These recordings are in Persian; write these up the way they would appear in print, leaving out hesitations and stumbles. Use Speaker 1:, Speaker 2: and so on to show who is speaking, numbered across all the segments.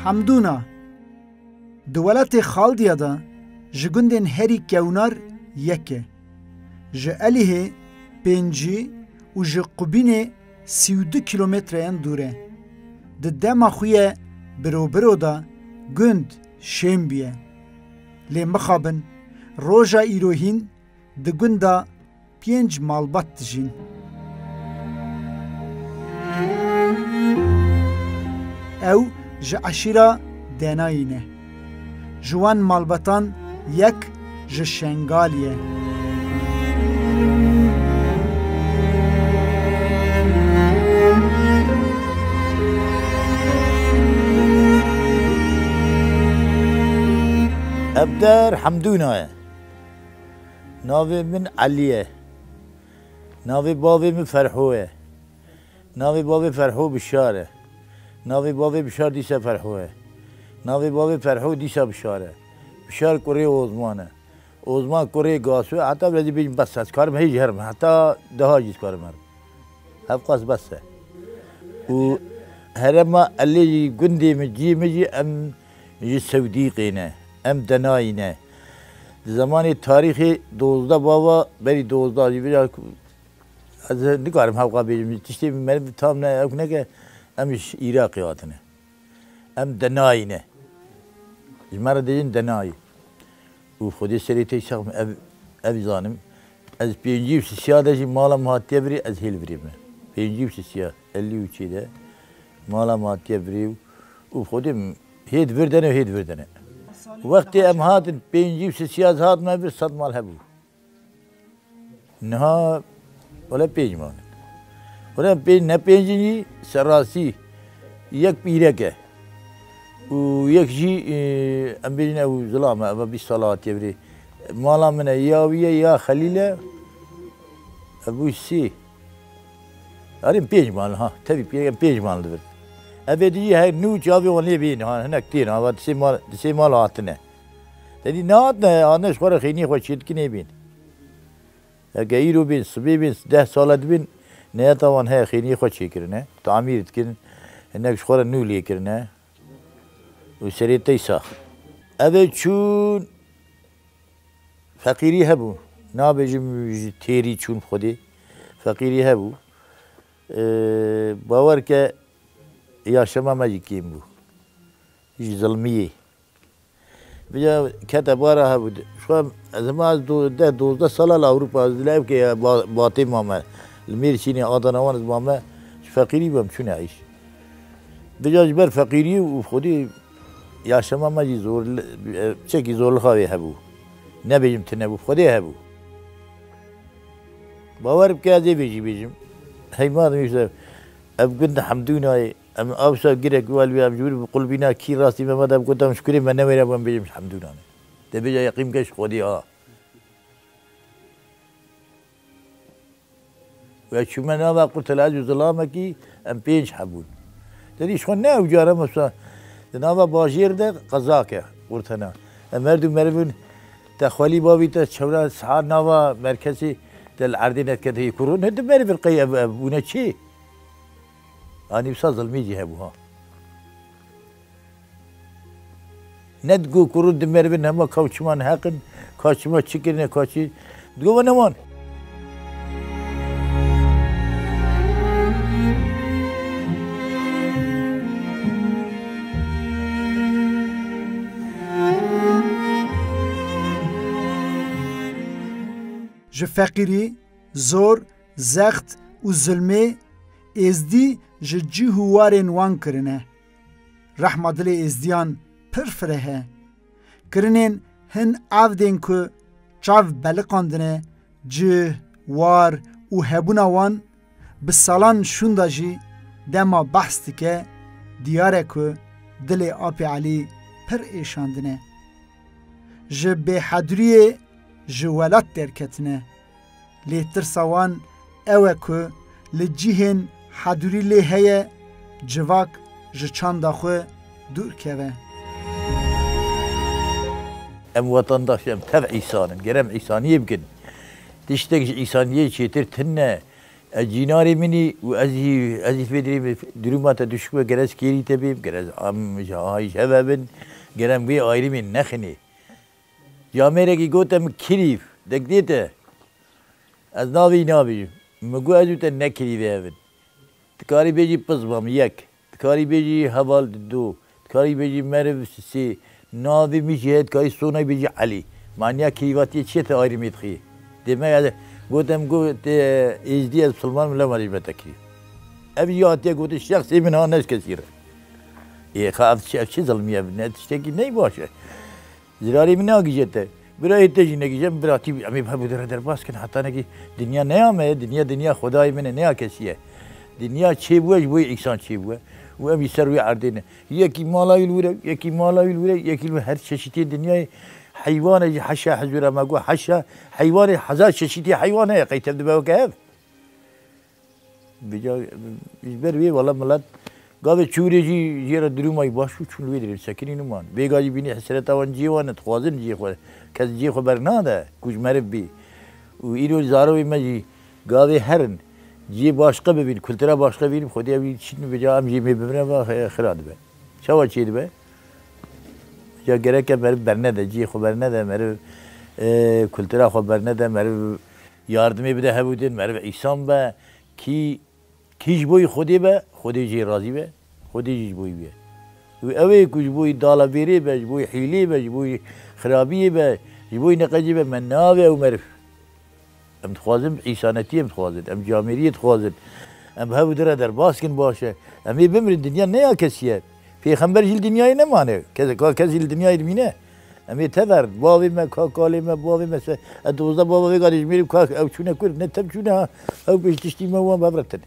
Speaker 1: حمدونا دولت خالدیا دا جگندن هری کونار یکه ج الیه پنجی و ج قبینه 32 کیلومترین دوره ده دما خویه برو دا گند شیمبیه لی مخابن روژا ایروهین ده گندا 5 مالبات دجین او ج عشیرا دناینه جوان مالباتان یک ج شنگالیه
Speaker 2: ابدر حمدونه ناوی من علیه ناوی بابی من فرحوه ناوی بابی فرحو بشاره ناوی بابی بشار دیسا فرحوه ناوی بابی فرحو دیسا بشاره بشار کره اوزمانه اوزمان کره گاسوه حتی بلدی بیجم بس هست کارم هیچ هرم حتی ده جیز کارم هرم هفقاس بسه و هرما علی گندی مجی ام جی سودیقینه ام دناینه زمانی تاریخی 12 بابا بری 12 جیبی از نکارم هفقا بیجم تشتی من تام نه اکنه که امش عراقی آتنه ام دناینه جمعه دیجن دنای و خودی سری تیشم اف زانم از پنجیب سیاده جی مالا مهاتیه بری از هیل بریم پنجیب سیاه 53 ده مالا مهاتیه بری و خودیم هید وردنه وقتی ام هاتن پنجیب سیاز هات ما بر 100 مال هبو نها ولا 5 مال ولا نه پنجی سراسی یک پیره که و یک جی ام بین او ظلامه و 20 سالات یبری مالا من یاویه یا خلیله ابو سی arım 5 mal ha tabii 5 maldır. Evveli her nu çavi onu bin ha ne ktir ha vat simal atne. Dedi ne atne anne şora khini xoş çetkin bin. Gayru bin sıbi bin 10 salat bin ne tavan he khini xoş çekirne tamir etkin ne şora nu lekirne. O serite isa. Evet çun fakiri hebu. Ne becim teri çun xodi fakiri hebu. باور که yaşama mecikiyim bu. Hiç zulmiye. Bija ketebara ha bu. Şu an zaman 12 sala Avrupa azdilev ki batı mama. Mersin'i Adana van mama. Fakiri bam şuna iş. Bija ber fakiri u khodi yaşama meci zor çeki zorluğa ha bu. Ne bejim tene bu khodi ha bu. باور که از بیجیم هیمان میشه ابگند حمدونای ام آبسا گیره قوال بیام جور بقول بینا کی راستی من دم گفتم شکری من نمیرم من بیجیم حمدونانه تبیجا یقین کش خودی ها و شما نام قلت لاج ظلامه کی ام پنج حبون تدیش خون نه وجاره مثلا نام باجیر ده قضا که ورتنا مردم مربون تخالی بابی تا شورا سحار نوا مرکزی دل عردينات كده يكرون هاد ماري بالقي ابونا شي اني بصاز الميجي هبوها ندقو كرود ماري بن هما كوشمان هاقن كوشما تشكرنا كوشي دقو نمان
Speaker 1: ji feqîrî, zor, zext û zulmê êzdî ji cih û warên wan kirine. Rehma dilê êzdiyan pir fireh e. Kirinên hin avdên ku çav beliqandine, cih, war û hebûna wan bi salan şûnda jî dema behs dike, diyar e ku dilê Apê Elî pir êşandine. Ji bêhedriyê ji welat derketine. Lê tirsa wan ew e ku li cihên hedûrî lê heye civak ji çanda xwe dûr keve.
Speaker 2: Em vatandaş em tev İsa'nın, gerem İsa'niye bikin. Diştek İsa'niye çetir tinne, جیناری منی و ازی فدری درومات دشکو گرز کیری تبیم گرز آیش هبن گرم وی آیری من نخنی جامعه کی گوتم کلیف دکتیته از ناوی مگو ازو تا نکلیف هبن تکاری بیجی پزبام یک تکاری بیجی حوال دو تکاری بیجی مرو سی ناوی میشه تکاری سونای بیجی علی معنی کلیواتی چیه تا آیری میتخی دیمه گوتم گوت ازدی از سلمان ملا مریج بتکلیف ابی یاتیه گوت شخصی من ها نش کسیره خواهد چه ظلمیه نه تشتکی نی باشه زراری من نگیجته برای تجی نگیجم براتی امی بابو در باز کن حتی نگی دنیا نیامه دنیا خدای منه نیا کسیه دنیا چی بوش بوی انسان چی بوه و امی سروی عردینه یکی مالایی لوره یکی لوره هر چشیتی دنیای حیوان حشا حزوره ما گو حشا حیوان هزار چشیتی حیوانه قیتم دباو که بجا بروی والا ملت گاوی چوری جیره درومای باشو چون لوی داریم سکنی نمان بیگاجی بینی حسرت آوان جیوانه تخوازن جی خود کس جی خود برناده کج مرب بی و ایرو زاروی مجی گاوی هرن جی باشقه ببین کلترا باشقه ببینیم خودی اوی چین بجا هم جی میبرم و خراد به چوا چید به جا گره که مرب برنده جی خود برنده مرب کلترا خود برنده مرب یاردمی بده هبودین مرب ایسان به کیش بوی خودی به خودی جی راضی به خودی جی بوی بیه و اوی کج بوی دالا بیری به بوی حیلی به بوی خرابی به بوی نقجی به من ناوی او مرف ام تخوازم ایسانتی ام تخوازد ام جامعی تخوازد ام هاو در باسکن باشه امی بمرین دنیا نیا کسیه پیغمبر جیل دنیای نمانه کسی جیل دنیای دمینه امی تفرد باوی ما کالی ما باوی ما دوزده باوی گاریش میریم که او چونه کرد نه تب چونه او پیشتشتی ما وام ببرتن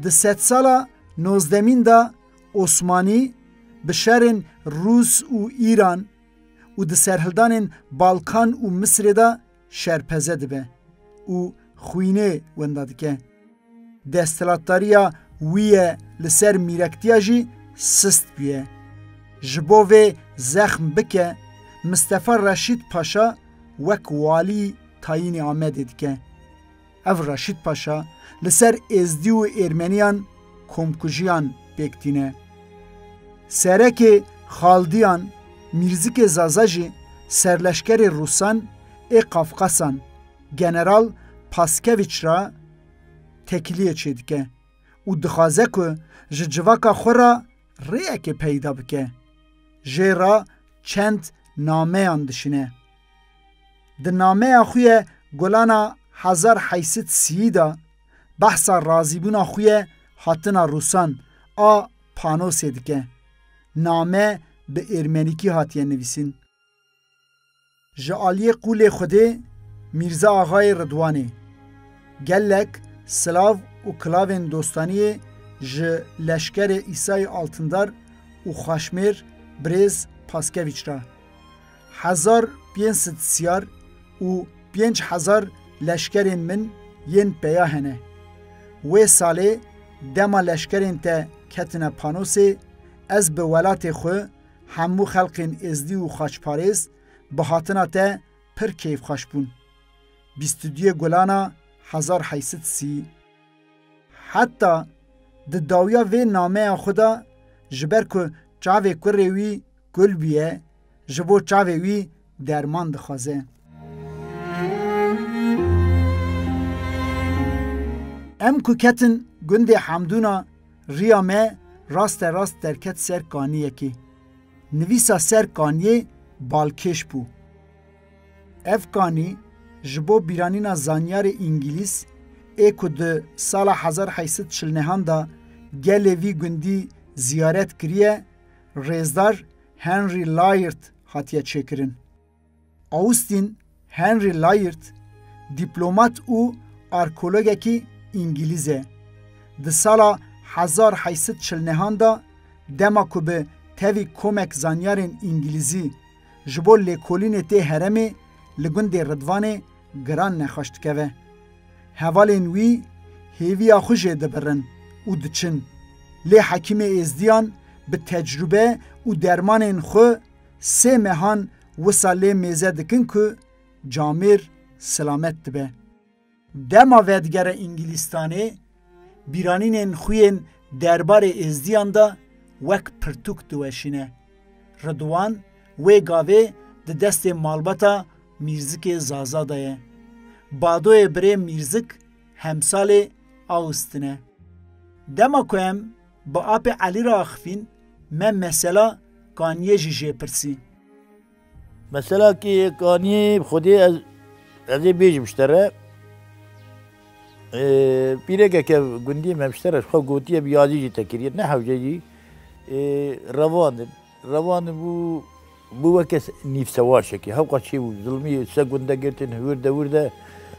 Speaker 1: د ست سالا 19 دا عثمانی به شهرن روس و ایران و د سرهلدان بالکان و مصر دا شرپزه دبه و خوینه ونداد که د استلاتاریا ویه لسر میرکتیا جی سست بیه جبو و زخم بکه مصطفی رشید پاشا وک والی تاین آمده دیگه او رشید پاشا لسر ازدی و ارمنیان کمکوژیان بکتینه سرک خالدیان میرزیک زازاجی سرلشکر روسان قفقاسان گنرال پاسکویچ را تکلیه چید که او دخوازه که جواکا خورا ریه که پیدا بکه جه را چند نامه اندشینه ده نامه اخوی گلانا 1830 دا بحثا رازیبونا خوی هاتنا روسان پانو سیدکه نامه به ارمنیکی هاتیه نویسین جعالی قول خوده میرزا آقای ردوانه گلک سلاو و کلاوین دوستانی لشکر ایسای آلتندار و خاشمیر بریز پاسکویچ را 1500 سیار و 5000 لشکرین من ین پیا هنه و ساله دما لشکرین تا کتنه پانوسی از به ولات خو همو خلقین ازدی و خاچپارز به هاتنا تا پر کیف خوش بون 22 گلانا 1830 حتی د داویا و نامه خدا جبر که چاوه کروی گل بیه جبو چاوه وی درمان دخوازه ام کو کتن گنده حمدونا ریامه راست درکت سر کانیه کی نویسا سر کانیه بالکش بو اف کانی جبو بیرانینا زانیار انگلیس ایکو ده سال 1840 دا گلوی گندی زیارت کریه رزدار هنری لایرت هاتیه چکرن آوستین هنری لایرت دیپلومات او آرکولوگه کی انگلیزه ده سال 1840 دا دما که به تاوی کمک زانیارین انگلیزی جبو لیکولین تی هرمی لگند ردوان گران نخاشت که هوالین وی هیویا خوشی دبرن و دچن لی حکیم ازدیان به تجربه و درمان خو سه مهان وسا لی میزه دکن که جامیر سلامت دبه. دما ودگر انگلیستانی بیرانین خوین دربار ازدیان دا وک پرتوک دوشینه. ردوان وی گاوه ده دست مالباتا میرزک زازادایه. بادوی بره میرزک همسال آوستنه. دما کویم با آپ علی را اخفین من مثلا کانیه جیجه پرسی.
Speaker 2: مثلا که کانیه خودی از بیج مشتره بیره که گندی مشتره خود گوتیه بیازی جی تکریت نه حوجه جی روان بو وکس نیف سواشه که هاو قچی بو ظلمی سه گنده گرتن ورده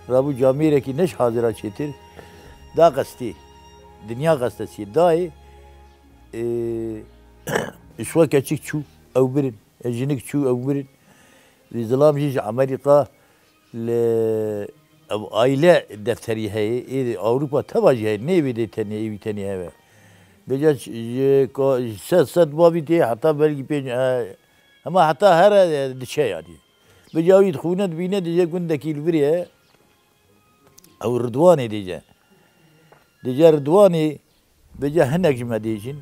Speaker 2: رابو جامیره که نش حاضره چیتر دا قستی دنیا قستی دای شو کچیک چو او برن جنک چو او برن ظلام جيج امريكا ل عائله دفتري هي اوروبا تواجه نيفي دي تاني هي بجاش سد بابي دي حتى بلغي بين اما حتى هر دشي يعني بجاوي خونه بينه دي گندكي البريه او رضواني دي رضواني بجا هناك جمديجين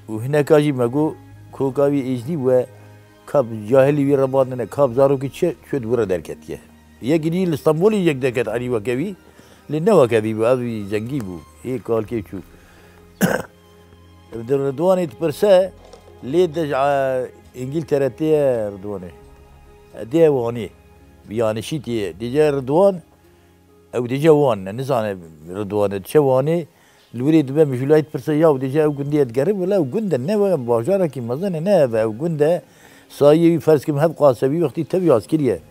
Speaker 2: وهناك اجي مگو کوکاوی اجدی و کاب جاهلی وی رباندنه کاب زارو کی چه شد ورا درکت یه یک گیل استانبولی یک دکت علی وکوی لنه وکوی بو ابي زنگی بو هي قال کی چو رضواني تبرسه لید انجلترا تي رضواني دي واني بيانشيتي ديجا رضوان او ديجا وان نزان رضوان تشواني الوريد بقى مش ولاية برسا ياو ديجا او قندية تقرب ولا او قنده نوا باجارة كي مظنة نوا او قنده صايي فرس كم هب قاسبي وقتي تبي عسكرية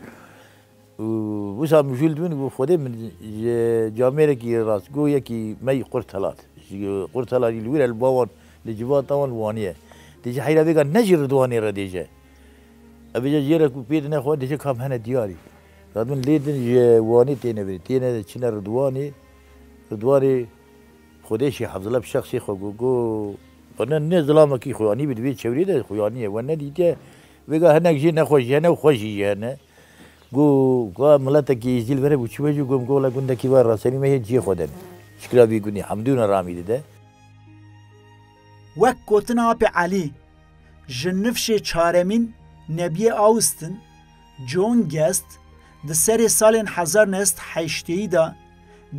Speaker 2: وبوسا مجول دون بخوده من جامعة كي راس قوية كي مي قرطلات قرطلات الورا الباوان لجوات طوان وانية ديجا حيلا بيقى نجر دواني را ديجا ابيجا جيرا كو بيدنا خوا ديجا كام هنا دياري رادون ليدن واني تينا بري تينا چنا رضواني خودشی حفظ الله بشخصی خو گو فنن نه ظلام کی خوانی بدوی چوری ده خوانی و نه دیگه وگا هنگ جی نه خوش نه خوشی نه گو ملت کی ازیل بره بو چوجو گم گولا گنده کی وار راسنی مه جی خودن شکلا بی گونی حمدون رامی ده
Speaker 1: وک کوتنا اپ علی جنفش چارمین نبی اوستن جون گست د سری سالن 1908 دا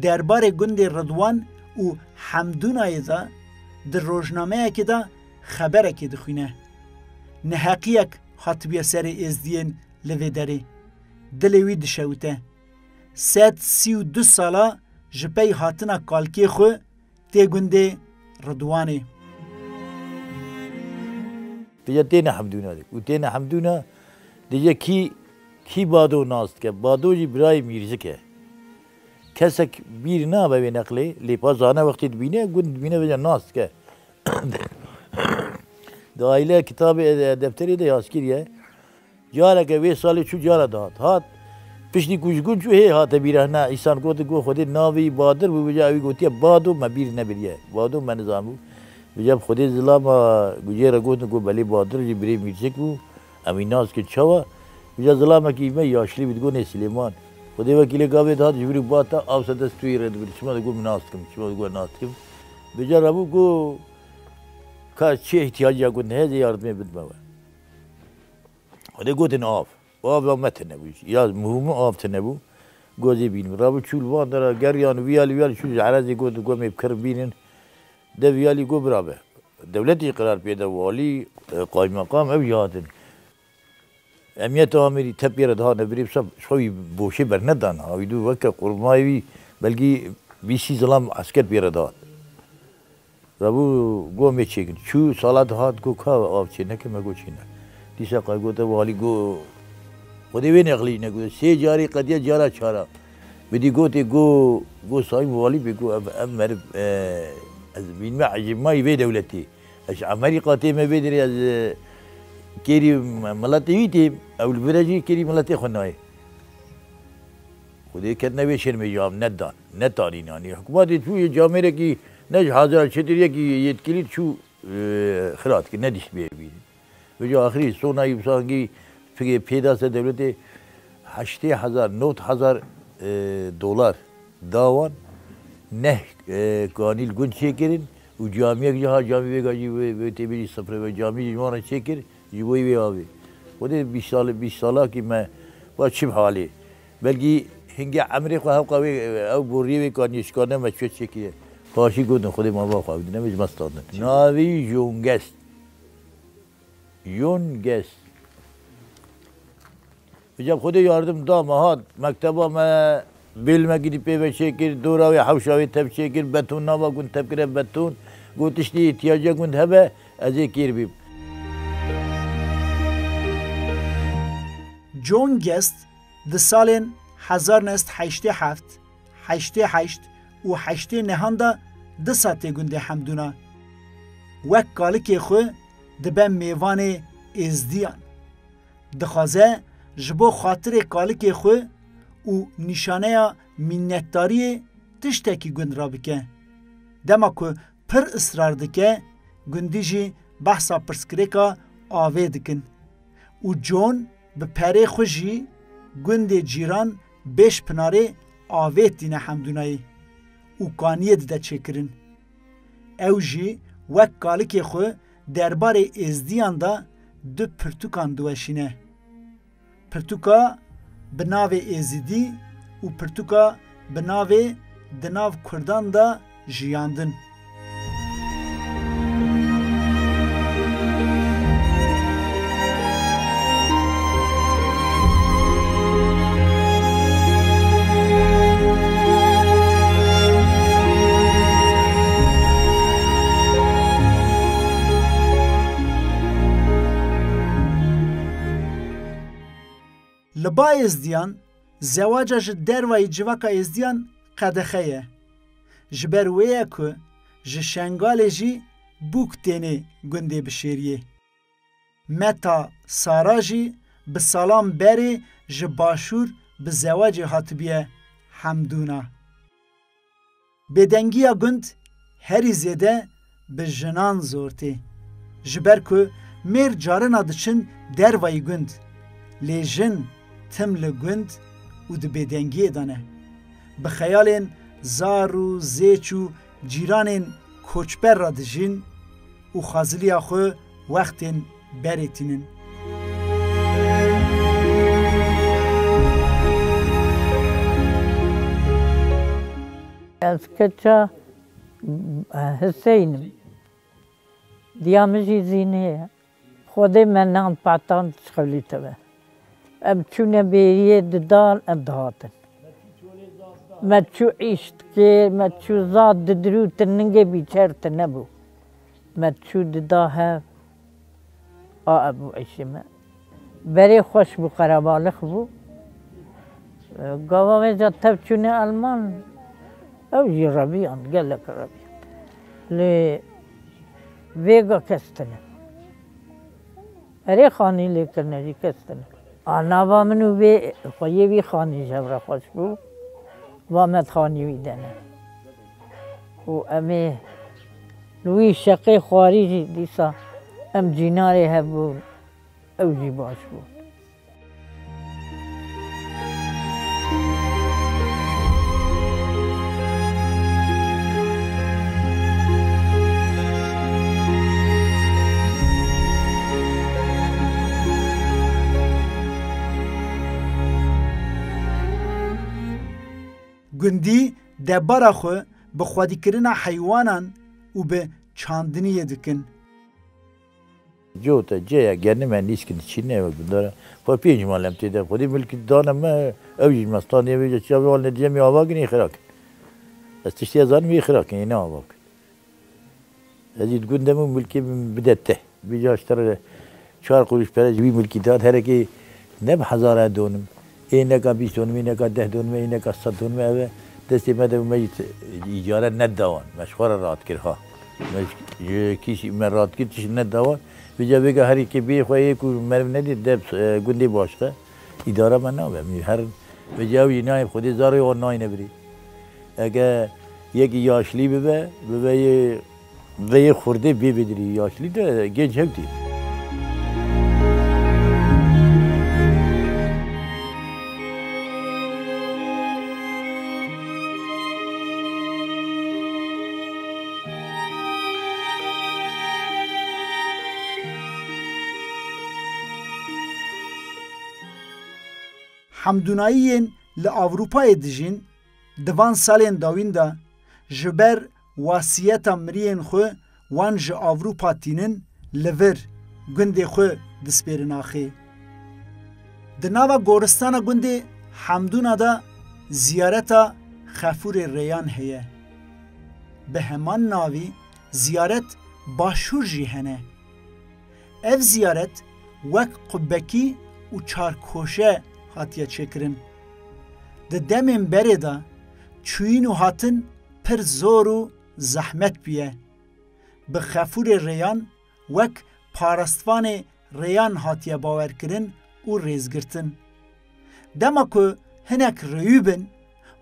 Speaker 1: دربار گند رضوان و حمدونای دا در روزنامه که دا خبره که دخوینه نهاقیک حتبیه سر ازدین لوی داره دلوی دشوته 132 سالا جپی هاتنا کالکی خو تی گنده رضوانه
Speaker 2: دیگه تینا حمدونا دی و تینا حمدونا دیگه کی بادو ناست که بادو جی برای میرزه که کسک بیر نه به نقله لیپا زانه وقتی بینه گند بینه بجا ناست که دایله کتاب دفتری ده یاسکریه جاله که وی سالی چو جاله داد هات پیشنی کوچگون چو هی هات بیره نه ایسان گفت گو خودی ناوی بادر بو بجا اوی گوتیه بادو ما بیر نبریه بادو من نظامو بجا خودی ظلام گوجه را گفت گو بلی بادر جی بری میرزک بو امی ناز که چوا بجا ظلام کی می یاشلی بید گو نه سلیمان خودی وکیل گاوی داد جبری باتا آب سدست توی رد بری شما دو گو مناستکم شما دو گو ناستکم بجا رابو گو که چه احتیاجی گو نه یاردمی بدمه خودی گوتن آب متن نبود یا مهم آب تنبود گوزی بینم رابو چول وان داره گریان ویالی چول عرضی گوت گو میبکر بینن ده ویالی گو برابه دولتی قرار پیدا والی قایم مقام او یادن امیت آمری تپیر ده نبریم سب شوی بوشه بر ندان هاوی دو وقت قرمایی بلگی بیسی ظلام عسکر پیر داد رابو گو میچکن چو سالات هات گو که آب چی نکه مگو چی نه دیسا قای گو تا والی گو خودی وی نقلی نگو سی جاری قدیه جارا چارا بدی گو تی گو سایم والی بگو ام مرب از بین ما عجب مایی بی دولتی اش عمری قاطی ما بیدری از کیری ملتی ویتی اول برجی کیری ملتی خنای خودی که نویشن می جام ندان نتارینانی حکومتی توی جامعه کی نج حاضر چطوریه کی yetkili şu خرات ki ne diş beğendi. Ve ahiri sonra yupsangi peki pedası devleti 80,000 dolar davan ne kanil gün çekirin u camiye gidiyor camiye gidiyor ve tebiri sıfır ve camiye cumana çekir jiboy ve abi. O da 20 sala ki ben başım hali. Belki hinge Amerika havka ve ev buraya ve kanişkane meçhul çekiyor. Karşı gördün خودی ما با خواهد نمیز مستادن ناوی یونگست جب خود yardım da mahat mekteba me bilme gidip eve çekir dura ve havşavi tep çekir beton nava gün tepkire beton gutişli ihtiyaca gün hebe ezekir bib
Speaker 1: John Guest di salên 1987 88 û 8 nehan da disa têgundê hemdûna wek kalikê xwe dibe mêvanê êzdiyan dixwaze ji bo xatirê kalikê xwe û nîşaneya minnetdariyê tiştekî gund rabike dema ku pir israr dike gundî jî behsa pirskirêka avê dikin û John bi perê xwe jî gundê cîran bêş pinarê avê tîne hemdûnayê û kaniyê dide çêkirin. Ew jî wek kalikê xwe derbarê êzdiyan da du pirtûkan diweşîne. Pirtûka bi navê êzîdî û pirtûka bi navê di nav Kurdan da jiyandin. Li ba êzdiyan, zewaca ji dervayê civaka êzdiyan qedexe ye. Ji ber wê ye ku ji şengalê jî bûk têne gundê bişêriyê. Meta Sara jî bi salan berê ji başûr bi zewacê hatibiye hemdûna. Bêdengiya gund herî zêde bi jinan zor tê. Ji ber ku mêr carina diçin dervayê gund. Lê jin tim li gund û di bêdengiyê de ne. Bi xeyalên zar û zêç û cîranên koçber ra dijîn û xaziliya xwe wextên berê tînin.
Speaker 3: Ez keça Hüseyin'im. Diyamı jî zînê ye. Xwedê me nan patan tişxewlîteve. Em çûne bêriyê didan em dihatin. Me çû îştkê, me çû zad di dirû tiningê bîçer te nebû. Me çû dida hev a ebû eşê me. Berê xweş bû qerebalix bû. Gava wê ca tev çûne Alman. Ew jî reviyan, gelek reviyan. Lê vêga kestine. Erê xanî lêkirine jî kestine. Nava min û vê xweyê wî xanî ji hev re xweş bû. Vamet xanî wî de ne. û em ê li wî şeqê xwarî jî dîsa em cînarê hebûn ew jî baş bû.
Speaker 1: Gundî debara xwe bi xwedîkirina heywanan û bi çandiniyê dikin.
Speaker 2: Cota ceya gelme niskin içine ve bunlara papiyeci malem tede. Xwedî milkî dana me ev jî mestaniye ve çavi wal ne diyem ya vagin xirak. Ez tiştiya zanim wî xirak ne avak. Ez jî gundemû milkî bidette. Bir yaştara 4 kuruş pere wî milkî dat hereki ne bi hezara donim. İneka 20 dönüm, ineka 10 dönüm, ineka 100 dönüm eve destê me de mecit îcara nedawan. Meşxwara rahatkir ha. Kîşî me rahatkir tişî nedawan. Vêca vêga herî kê bê xwe yê ku meriv nedî deb gundê başxe îdara me nabe. Her به جاوی نای خودی زاری و نای نبری اگه یکی یاشلی به یه خورده بدری یاشلی ده گنج هفتی
Speaker 1: حمدونایین لأوروپای دجین دوان سالین داوین دا جبر واسیتا مرین خو وان ج اوروپا تینن لور گنده خو دسپیرن آخی. دناوا گورستانا گنده حمدونا دا زیارتا خفور ریان هیه. به همان ناوی زیارت باشور جی هنه. اف زیارت وک قبکی و چارکوشه هاتیه چکرن. ده دمین بره دا چوین و هاتن پر زور و زحمت بیه. به خفور ریان وک پارستوان ریان هاتیه باور کرن و ریزگرتن. دما که هنک ریوبن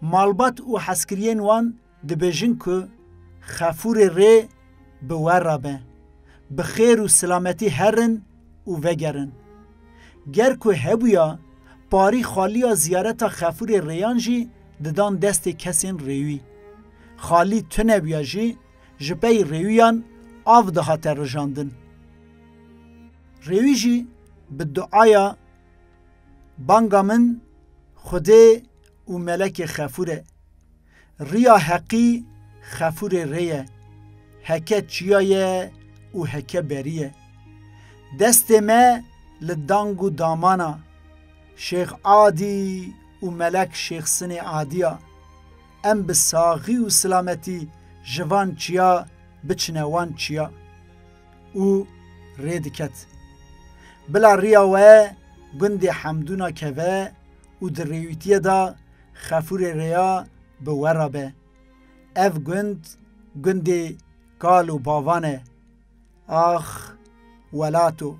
Speaker 1: مالبات و حسکرین وان دبیجن که خفور ری بور رابه. بخیر و سلامتی هرن و وگرن. گر که هبویا پاری خالی زیارت خفور ریان جی ددان دست کسین ریوی. خالی تنه بیا جی جپی ریویان آف دهات رجاندن. ریوی جی به دعایا بانگا من خوده و ملک خفوره. ریا حقی خفور ریه. هکه چیایه و هکه بریه. دست ما لدانگو دامانا شیخ عادی و ملک شیخ سن عادیا ام بساغی و سلامتی جوان چیا بچنوان چیا و ریدکت بلا ریا و گند حمدونا که و در ریویتی دا خفور ریا بورابه اف گند کال و باوانه آخ ولاتو